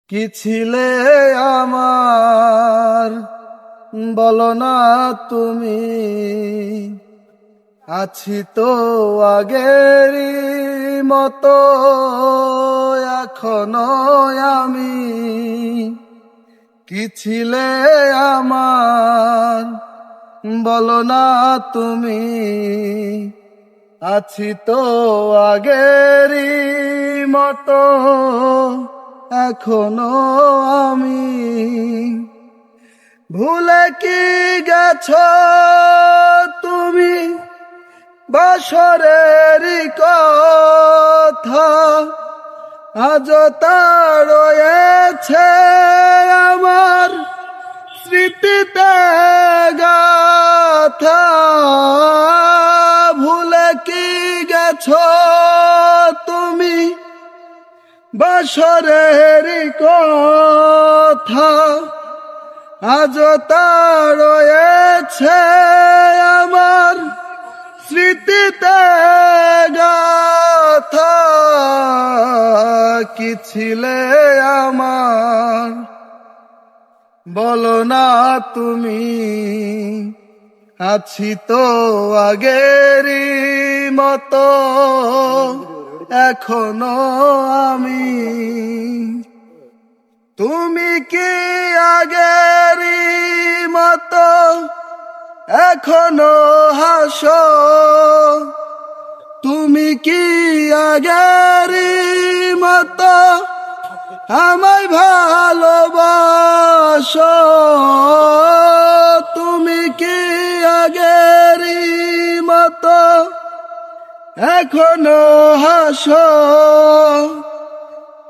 কি ছিলে আমার বলো না তুমি, আছি তো আগেরই মতো এখনো আমি। কি ছিলে আমার বলো না তুমি, আছি তো আগেরই মতো এখনো আমি। ভুলে কি গেছো তুমি বাসরের কথা, আজ তা রয়েছে আমার স্মৃতিতে গাথা। ভুলে কি গেছো তুমি বাসরের কথা, আজ তা রয়েছে আমার স্মৃতিতে গাথা। কি ছিলে আমার বলো না তুমি, আছি তো আগেরই মতো এখনো আমি। তুমি কি আগেরই মতো এখনো হাসো? তুমি কি আগেরই মতো আমায় ভালোবাসো? তুমি কি আগেরই মতো এখনো হাসো?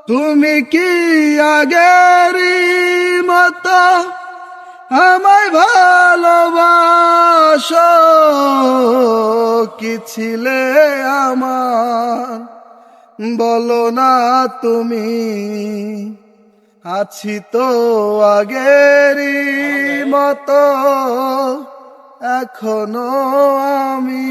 তুমি কি আগেরই মতো আমায় ভালোবাসো? কি ছিলে আমার বলো না তুমি, আছি তো আগেরই মতো এখনো আমি।